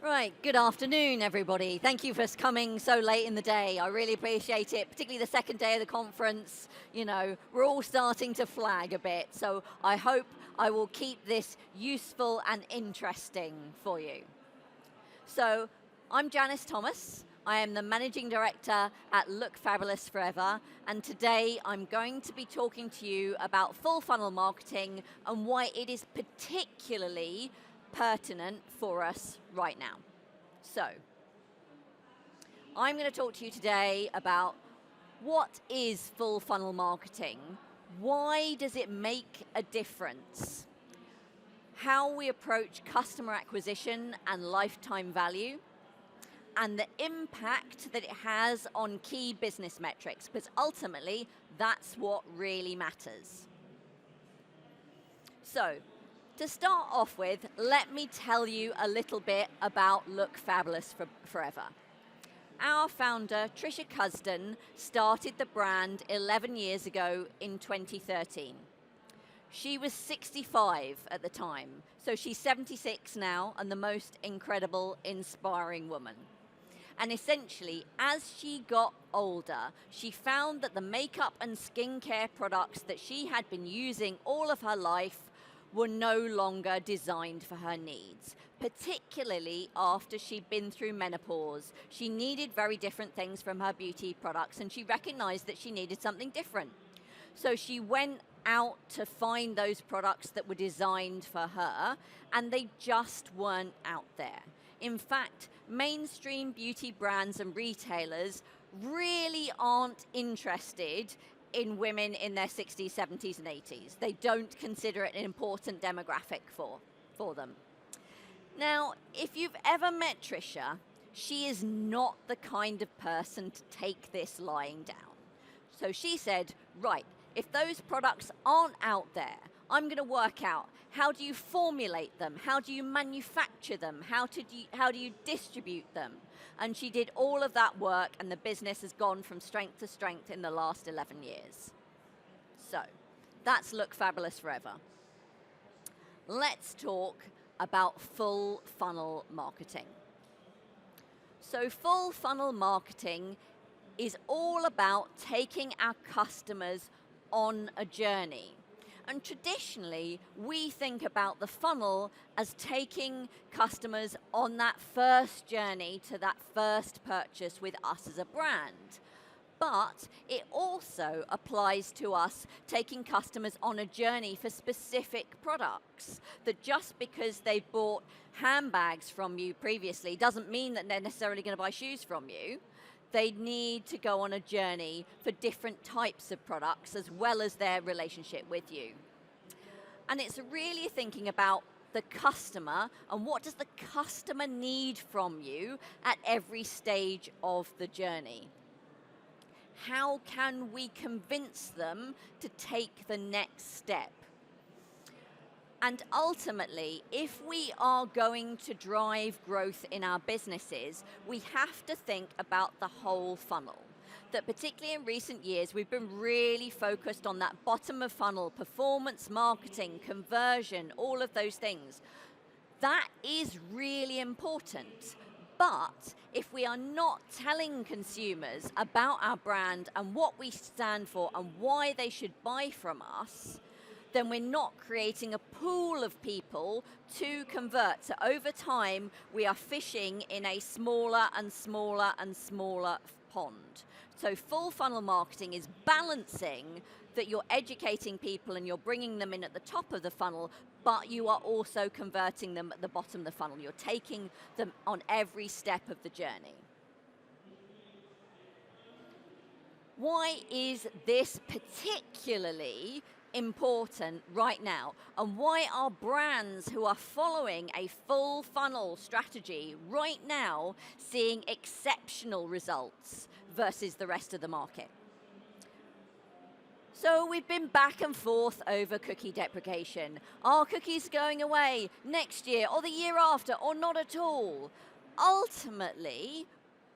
Right, good afternoon, everybody. Thank you for coming so late in the day. I really appreciate it, particularly the second day of the conference. You know, we're all starting to flag a bit, so I hope I will keep this useful and interesting for you. So, I'm Janis Thomas. I am the Managing Director at Look Fabulous Forever, and today I'm going to be talking to you about full funnel marketing and why it is particularly pertinent for us right now. So, I'm going to talk to you today about what is full funnel marketing, why does it make a difference, how we approach customer acquisition and lifetime value, and the impact that it has on key business metrics, because ultimately that's what really matters. So, to start off with, let me tell you a little bit about Look Fabulous Forever. Our founder, Trisha Cusden, started the brand 11 years ago in 2013. She was 65 at the time, so she's 76 now and the most incredible, inspiring woman. And essentially, as she got older, she found that the makeup and skincare products that she had been using all of her life were no longer designed for her needs, particularly after she'd been through menopause. She needed very different things from her beauty products, and she recognized that she needed something different. So she went out to find those products that were designed for her, and they just weren't out there. In fact, mainstream beauty brands and retailers really aren't interested in women in their 60s, 70s, and 80s. They don't consider it an important demographic for them. Now, if you've ever met Trisha, she is not the kind of person to take this lying down. So she said, right, if those products aren't out there, I'm going to work out, how do you formulate them? How do you manufacture them? How do you distribute them? And she did all of that work, and the business has gone from strength to strength in the last 11 years. So, that's Look Fabulous Forever. Let's talk about full funnel marketing. So, full funnel marketing is all about taking our customers on a journey. And traditionally, we think about the funnel as taking customers on that first journey to that first purchase with us as a brand. But it also applies to us taking customers on a journey for specific products. That just because they bought handbags from you previously doesn't mean that they're necessarily going to buy shoes from you. They need to go on a journey for different types of products as well as their relationship with you. And it's really thinking about the customer and what does the customer need from you at every stage of the journey. How can we convince them to take the next step? And ultimately, if we are going to drive growth in our businesses, we have to think about the whole funnel. That particularly in recent years, we've been really focused on that bottom of funnel, performance marketing, conversion, all of those things. That is really important. But if we are not telling consumers about our brand and what we stand for and why they should buy from us, then we're not creating a pool of people to convert. So over time, we are fishing in a smaller and smaller and smaller pond. So full funnel marketing is balancing that you're educating people and you're bringing them in at the top of the funnel, but you are also converting them at the bottom of the funnel. You're taking them on every step of the journey. Why is this particularly important right now? And why are brands who are following a full funnel strategy right now seeing exceptional results versus the rest of the market? So we've been back and forth over cookie deprecation. Are cookies going away next year or the year after or not at all? Ultimately,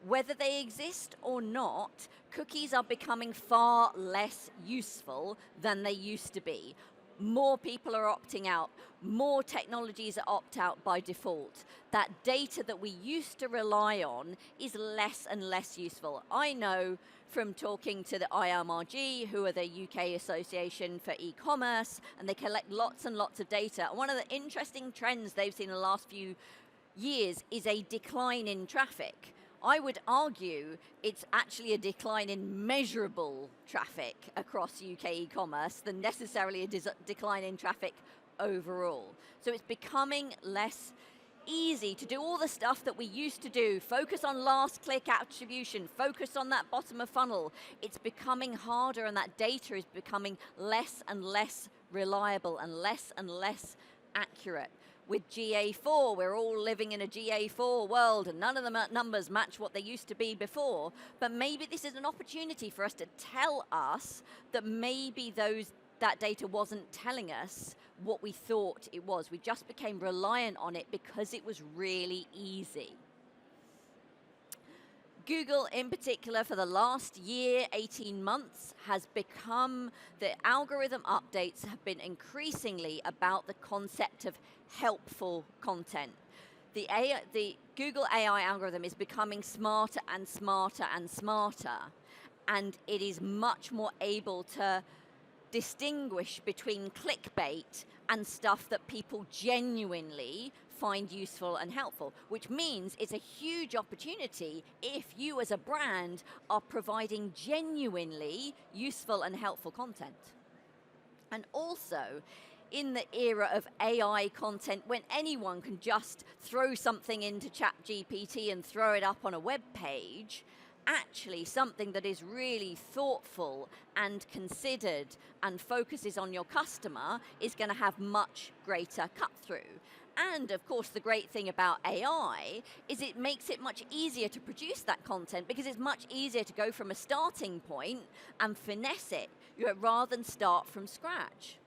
whether they exist or not, cookies are becoming far less useful than they used to be. more people are opting out, more technologies are opt out by default. That data that we used to rely on is less and less useful. I know from talking to the IMRG, who are the UK Association for E-commerce, and they collect lots and lots of data. One of the interesting trends they've seen in the last few years is a decline in traffic. I would argue it's actually a decline in measurable traffic across UK e-commerce than necessarily a decline in traffic overall. So it's becoming less easy to do all the stuff that we used to do, focus on last click attribution, focus on that bottom of funnel. It's becoming harder, and that data is becoming less and less reliable and less accurate. With GA4, we're all living in a GA4 world, and none of the numbers match what they used to be before, but maybe this is an opportunity for us to tell us that maybe that data wasn't telling us what we thought it was. We just became reliant on it because it was really easy. Google in particular for the last year, 18 months, has become, the algorithm updates have been increasingly about the concept of helpful content. The Google AI algorithm is becoming smarter and smarter and smarter, and it is much more able to distinguish between clickbait and stuff that people genuinely find useful and helpful, which means it's a huge opportunity if you as a brand are providing genuinely useful and helpful content. And also, in the era of AI content, when anyone can just throw something into ChatGPT and throw it up on a web page, actually something that is really thoughtful and considered and focuses on your customer is going to have much greater cut through. And of course, the great thing about AI is it makes it much easier to produce that content, because it's much easier to go from a starting point and finesse it, rather than start from scratch.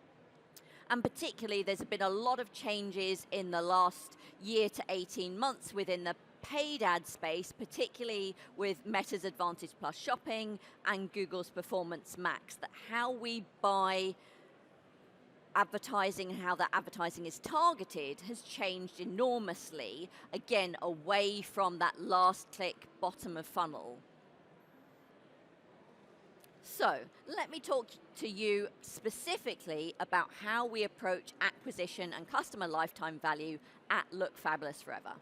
And particularly, there's been a lot of changes in the last year to 18 months within the paid ad space, particularly with Meta's Advantage Plus shopping and Google's Performance Max, that how we buy advertising and how that advertising is targeted has changed enormously, again, away from that last click bottom of funnel. So let me talk to you specifically about how we approach acquisition and customer lifetime value at Look Fabulous Forever.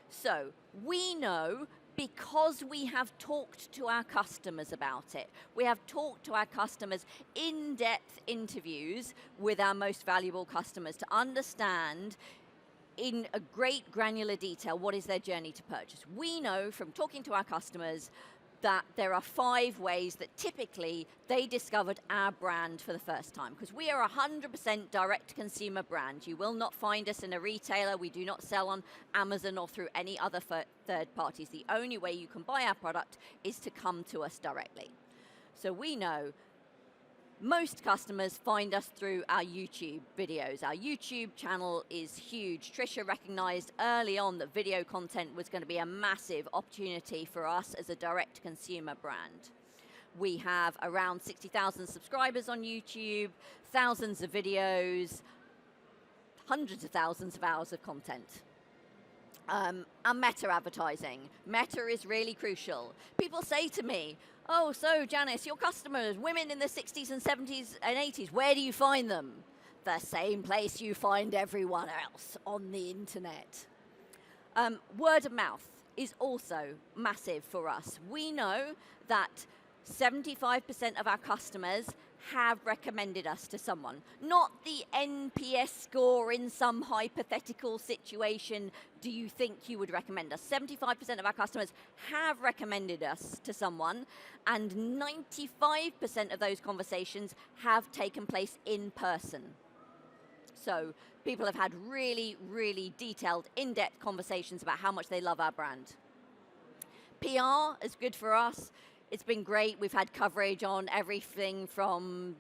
So we know, because we have talked to our customers about it, we have talked to our customers, in-depth interviews with our most valuable customers to understand in a great granular detail what is their journey to purchase. We know from talking to our customers that there are 5 ways that typically they discovered our brand for the first time, because we are 100% direct-to-consumer brand. You will not find us in a retailer. We do not sell on Amazon or through any other third parties. The only way you can buy our product is to come to us directly. So we know most customers find us through our YouTube videos. Our YouTube channel is huge. Trisha recognized early on that video content was going to be a massive opportunity for us as a direct-to-consumer brand. We have around 60,000 subscribers on YouTube, thousands of videos, hundreds of thousands of hours of content. And Meta advertising. Meta is really crucial. People say to me, oh, so Janis, your customers, women in the 60s and 70s and 80s, where do you find them? The same place you find everyone else, on the internet. Word of mouth is also massive for us. We know that 75% of our customers have recommended us to someone. Not the NPS score in some hypothetical situation, do you think you would recommend us? 75% of our customers have recommended us to someone, and 95% of those conversations have taken place in person. So people have had really, really detailed, in-depth conversations about how much they love our brand. PR is good for us. It's been great. We've had coverage on everything from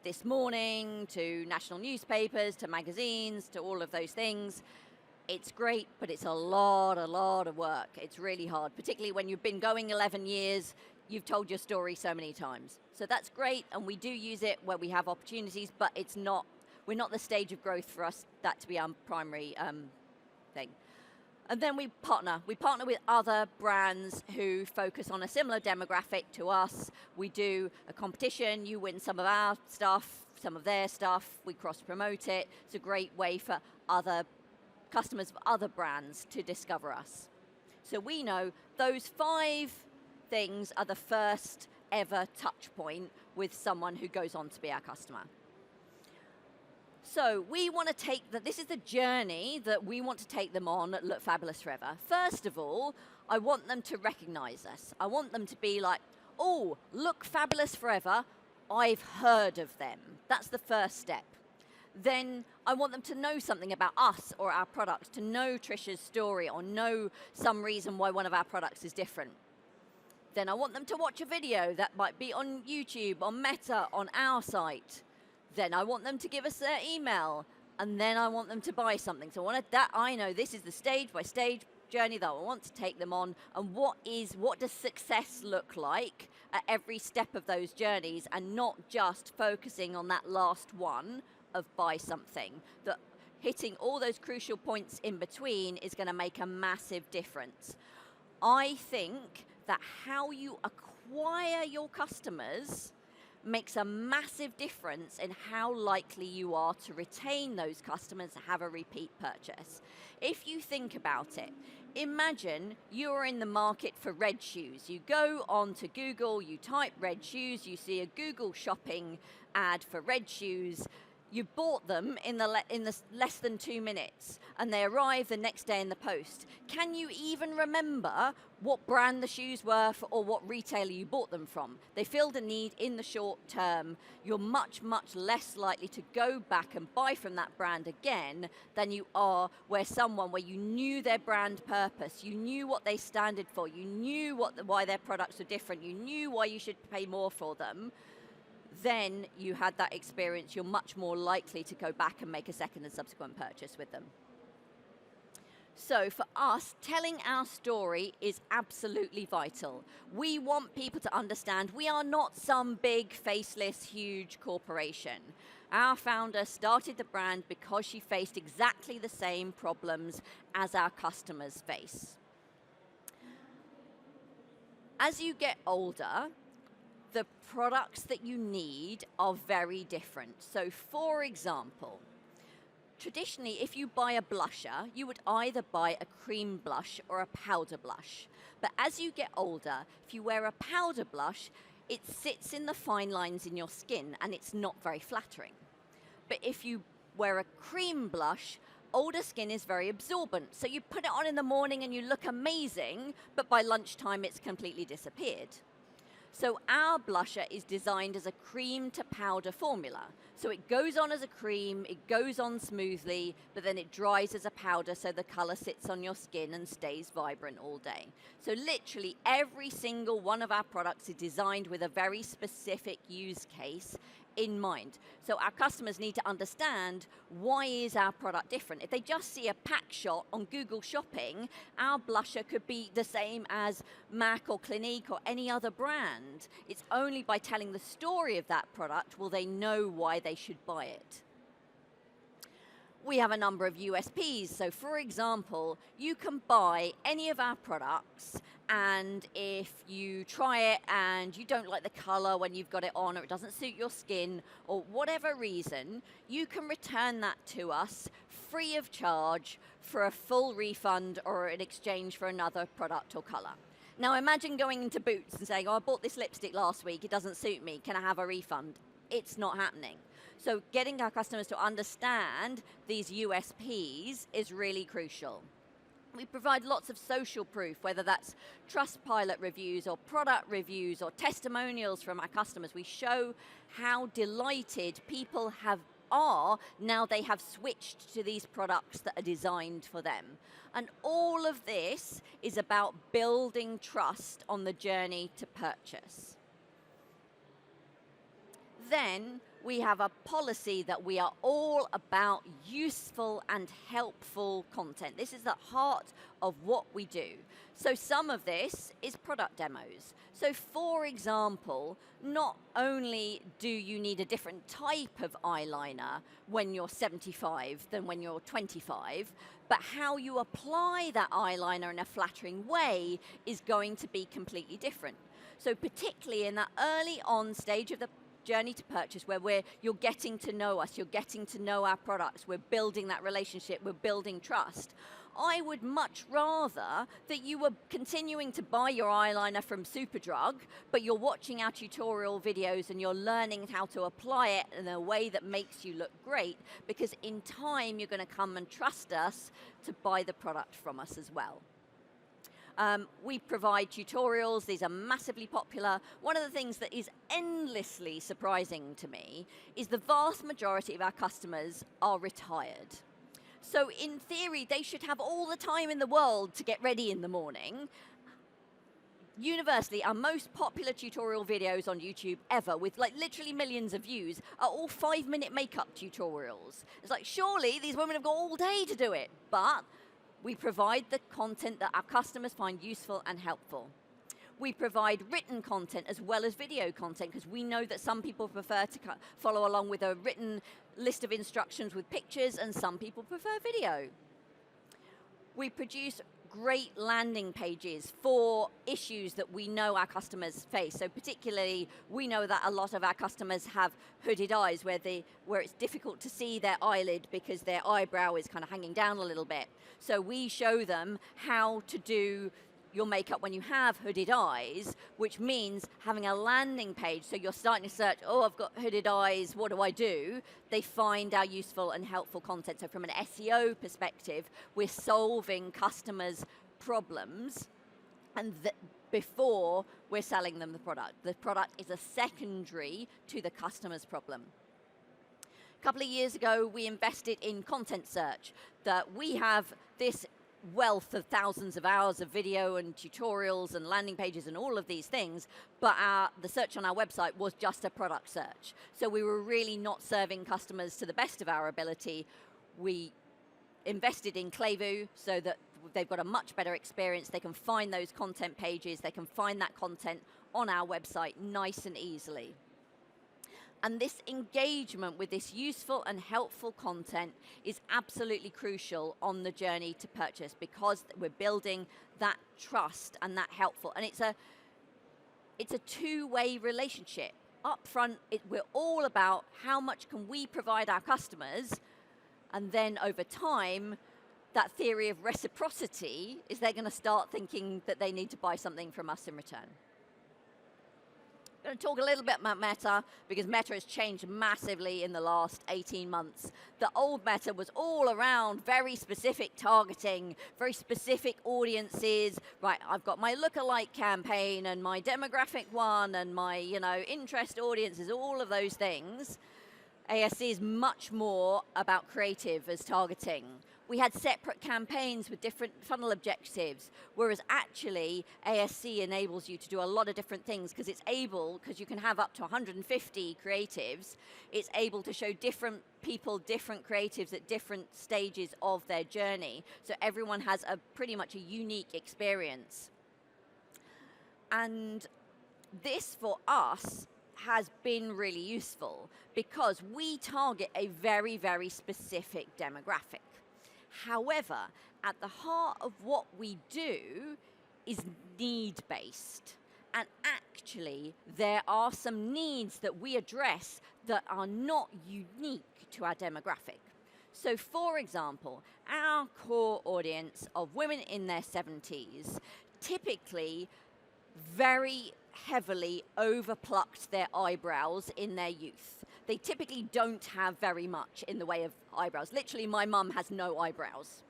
This Morning to national newspapers to magazines to all of those things. It's great, but it's a lot of work. It's really hard, particularly when you've been going 11 years. you've told your story so many times. So that's great, and we do use it where we have opportunities, but we're not the stage of growth for us that to be our primary thing. And then we partner with other brands who focus on a similar demographic to us. We do a competition, you win some of our stuff, some of their stuff, we cross-promote it. It's a great way for other customers of other brands to discover us. So we know those 5 things are the first ever touch point with someone who goes on to be our customer. So we want to take this is the journey that we want to take them on at Look Fabulous Forever. First of all, I want them to recognize us. I want them to be like, oh, Look Fabulous Forever, I've heard of them. That's the first step. Then I want them to know something about us or our products, to know Trisha's story or know some reason why one of our products is different. Then I want them to watch a video that might be on YouTube, on Meta, on our site. Then I want them to give us their email, and then I want them to buy something. So I know this is the stage by stage journey that I want to take them on, and what does success look like at every step of those journeys, and not just focusing on that last one of buy something. That hitting all those crucial points in between is going to make a massive difference. I think that how you acquire your customers makes a massive difference in how likely you are to retain those customers and have a repeat purchase. If you think about it, imagine you're in the market for red shoes. You go onto Google, you type red shoes, you see a Google shopping ad for red shoes. You bought them in the less than 2 minutes, and they arrive the next day in the post. Can you even remember what brand the shoes were for, or what retailer you bought them from? They filled a need in the short term. You're much, much less likely to go back and buy from that brand again than you are where you knew their brand purpose, you knew what they stood for, you knew why their products were different, you knew why you should pay more for them. Then you had that experience, you're much more likely to go back and make a second and subsequent purchase with them. So for us, telling our story is absolutely vital. We want people to understand we are not some big, faceless, huge corporation. Our founder started the brand because she faced exactly the same problems as our customers face. As you get older, the products that you need are very different. So for example, traditionally, if you buy a blusher, you would either buy a cream blush or a powder blush. But as you get older, if you wear a powder blush, it sits in the fine lines in your skin and it's not very flattering. But if you wear a cream blush, older skin is very absorbent. So you put it on in the morning and you look amazing, but by lunchtime it's completely disappeared. So our blusher is designed as a cream to powder formula. So it goes on as a cream, it goes on smoothly, but then it dries as a powder so the color sits on your skin and stays vibrant all day. So literally every single one of our products is designed with a very specific use case in mind. So our customers need to understand, why is our product different? If they just see a pack shot on Google Shopping, our blusher could be the same as MAC or Clinique or any other brand. It's only by telling the story of that product will they know why they should buy it. We have a number of USPs. So for example, you can buy any of our products, and if you try it and you don't like the color when you've got it on, or it doesn't suit your skin, or whatever reason, you can return that to us free of charge for a full refund or in exchange for another product or color. Now imagine going into Boots and saying, oh, I bought this lipstick last week, it doesn't suit me, can I have a refund? It's not happening. So getting our customers to understand these USPs is really crucial. We provide lots of social proof, whether that's Trustpilot reviews or product reviews or testimonials from our customers. We show how delighted people are now they have switched to these products that are designed for them. And all of this is about building trust on the journey to purchase. Then we have a policy that we are all about useful and helpful content. This is the heart of what we do. So some of this is product demos. So for example, not only do you need a different type of eyeliner when you're 75 than when you're 25, but how you apply that eyeliner in a flattering way is going to be completely different. So particularly in that early on stage of the journey to purchase where you're getting to know us, you're getting to know our products, we're building that relationship, we're building trust. I would much rather that you were continuing to buy your eyeliner from Superdrug, but you're watching our tutorial videos and you're learning how to apply it in a way that makes you look great, because in time you're going to come and trust us to buy the product from us as well. We provide tutorials, these are massively popular. One of the things that is endlessly surprising to me is the vast majority of our customers are retired. So in theory, they should have all the time in the world to get ready in the morning. Universally, our most popular tutorial videos on YouTube ever, with like literally millions of views, are all 5-minute makeup tutorials. It's like, surely these women have got all day to do it, but we provide the content that our customers find useful and helpful. We provide written content as well as video content, because we know that some people prefer to follow along with a written list of instructions with pictures, and some people prefer video. We produce great landing pages for issues that we know our customers face. So particularly, we know that a lot of our customers have hooded eyes where it's difficult to see their eyelid because their eyebrow is kind of hanging down a little bit. So we show them how to do your makeup when you have hooded eyes, which means having a landing page. So you're starting to search, oh, I've got hooded eyes, what do I do? They find our useful and helpful content. So from an SEO perspective, we're solving customers' problems, and before we're selling them the product. The product is a secondary to the customer's problem. A couple of years ago, we invested in content search, that we have this wealth of thousands of hours of video and tutorials and landing pages and all of these things, but the search on our website was just a product search. So we were really not serving customers to the best of our ability. We invested in Clayvu so that they've got a much better experience. They can find those content pages, they can find that content on our website nice and easily. And this engagement with this useful and helpful content is absolutely crucial on the journey to purchase, because we're building that trust and that helpful. And it's a two-way relationship. Up front, we're all about how much can we provide our customers, and then over time, that theory of reciprocity is they're going to start thinking that they need to buy something from us in return. I'm going to talk a little bit about Meta, because Meta has changed massively in the last 18 months. The old Meta was all around very specific targeting, very specific audiences. Right, I've got my lookalike campaign and my demographic one and my, interest audiences, all of those things. ASC is much more about creative as targeting. We had separate campaigns with different funnel objectives, whereas actually ASC enables you to do a lot of different things, because you can have up to 150 creatives, it's able to show different people, different creatives at different stages of their journey. So everyone has pretty much a unique experience. And this for us has been really useful, because we target a very, very specific demographic. However, at the heart of what we do is need-based. And actually, there are some needs that we address that are not unique to our demographic. So for example, our core audience of women in their 70s typically very heavily overplucked their eyebrows in their youth. They typically don't have very much in the way of eyebrows. Literally, my mum has no eyebrows.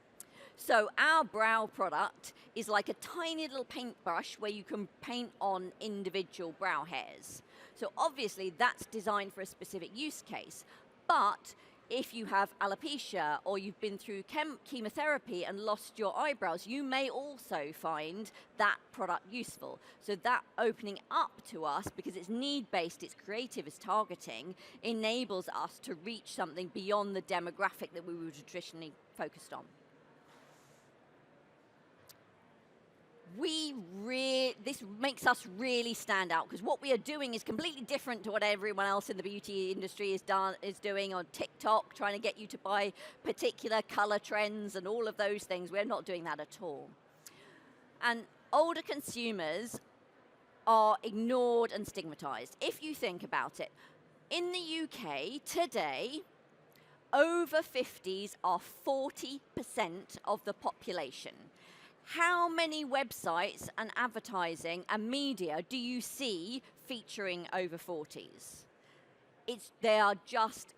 So our brow product is like a tiny little paintbrush where you can paint on individual brow hairs. So obviously that's designed for a specific use case. But if you have alopecia or you've been through chemotherapy and lost your eyebrows, you may also find that product useful. So that opening up to us, because it's need-based, it's creative, it's targeting, enables us to reach something beyond the demographic that we were traditionally focused on. this makes us really stand out, because what we are doing is completely different to what everyone else in the beauty industry is doing on TikTok, trying to get you to buy particular color trends and all of those things. We're not doing that at all. And older consumers are ignored and stigmatized. If you think about it, in the UK today, over 50s are 40% of the population. How many websites and advertising and media do you see featuring over 40s? They are just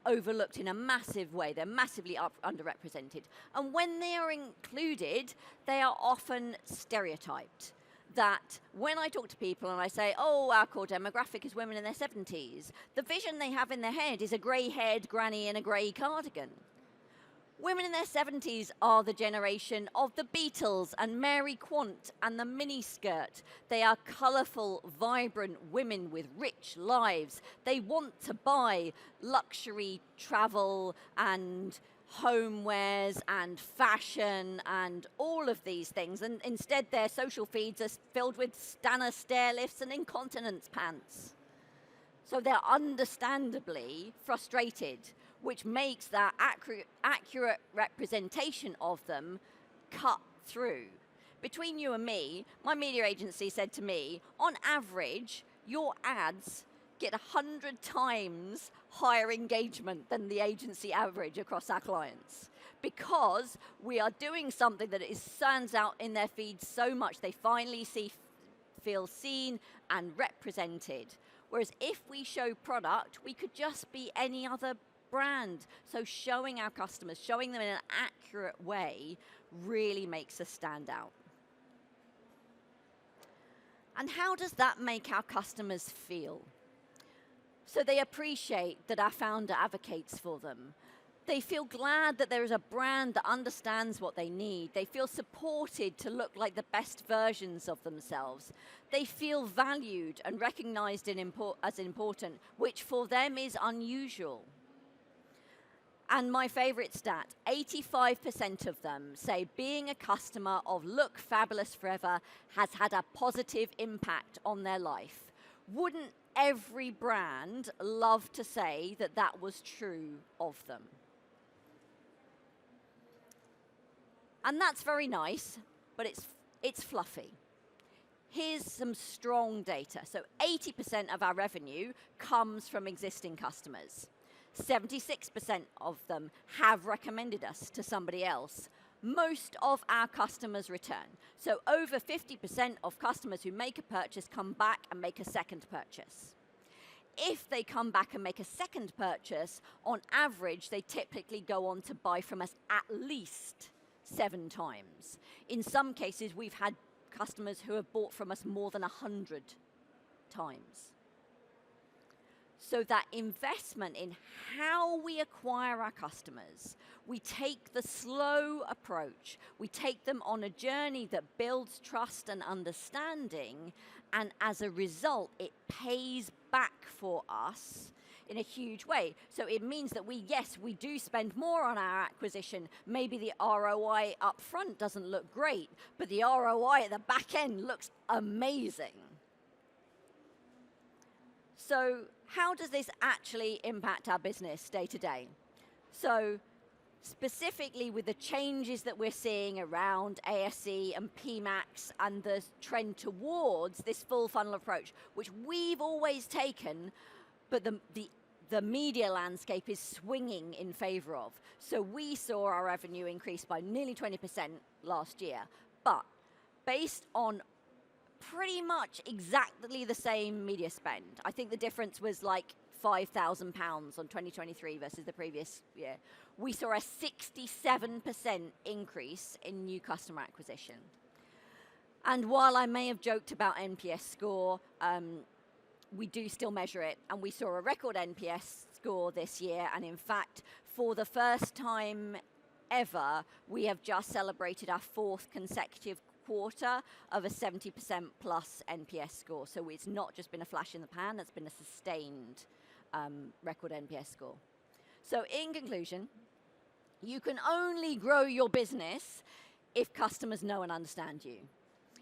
overlooked in a massive way. They're massively underrepresented. And when they are included, they are often stereotyped. That when I talk to people and I say, oh, our core demographic is women in their 70s, the vision they have in their head is a grey-haired granny in a grey cardigan. Women in their 70s are the generation of the Beatles and Mary Quant and the miniskirt. They are colourful, vibrant women with rich lives. They want to buy luxury travel and homewares and fashion and all of these things, and instead their social feeds are filled with Stana stair lifts and incontinence pants. So they're understandably frustrated, which makes that accurate representation of them cut through. Between you and me, my media agency said to me, on average, your ads get 100 times higher engagement than the agency average across our clients, because we are doing something that stands out in their feeds so much they finally feel seen and represented. Whereas if we show product, we could just be any other brand. So showing our customers, showing them in an accurate way, really makes us stand out. And how does that make our customers feel? So they appreciate that our founder advocates for them. They feel glad that there is a brand that understands what they need. They feel supported to look like the best versions of themselves. They feel valued and recognized as important, which for them is unusual. And my favorite stat, 85% of them say being a customer of Look Fabulous Forever has had a positive impact on their life. Wouldn't every brand love to say that that was true of them? And that's very nice, but it's fluffy. Here's some strong data. So 80% of our revenue comes from existing customers. 76% of them have recommended us to somebody else. Most of our customers return. So over 50% of customers who make a purchase come back and make a second purchase. If they come back and make a second purchase, on average, they typically go on to buy from us at least 7 times. In some cases, we've had customers who have bought from us more than 100 times. So that investment in how we acquire our customers, we take the slow approach, we take them on a journey that builds trust and understanding, and as a result, it pays back for us in a huge way. So it means that we do spend more on our acquisition. Maybe the ROI up front doesn't look great, but the ROI at the back end looks amazing. So how does this actually impact our business day to day? So specifically with the changes that we're seeing around ASC and PMAX and the trend towards this full funnel approach, which we've always taken, but the media landscape is swinging in favor of. So we saw our revenue increase by nearly 20% last year, but based on pretty much exactly the same media spend. I think the difference was like £5,000 on 2023 versus the previous year. We saw a 67% increase in new customer acquisition. And while I may have joked about NPS score, we do still measure it, and we saw a record NPS score this year, and in fact, for the first time ever, we have just celebrated our 4th consecutive quarter of a 70% plus NPS score. So it's not just been a flash in the pan, it's been a sustained record NPS score. So in conclusion, you can only grow your business if customers know and understand you.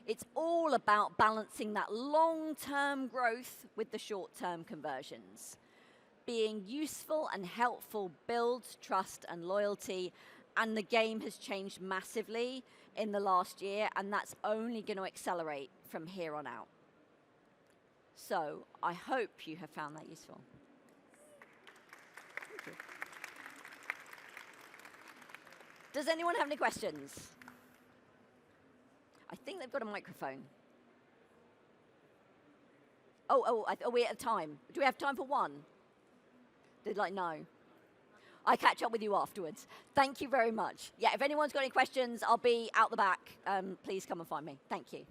It's all about balancing that long-term growth with the short-term conversions. Being useful and helpful builds trust and loyalty, and the game has changed massively in the last year, and that's only going to accelerate from here on out. So I hope you have found that useful. Thank you. Does anyone have any questions? I think they've got a microphone. Are we at a time? Do we have time for one? They're like, no. I catch up with you afterwards. Thank you very much. Yeah, if anyone's got any questions, I'll be out the back. Please come and find me. Thank you.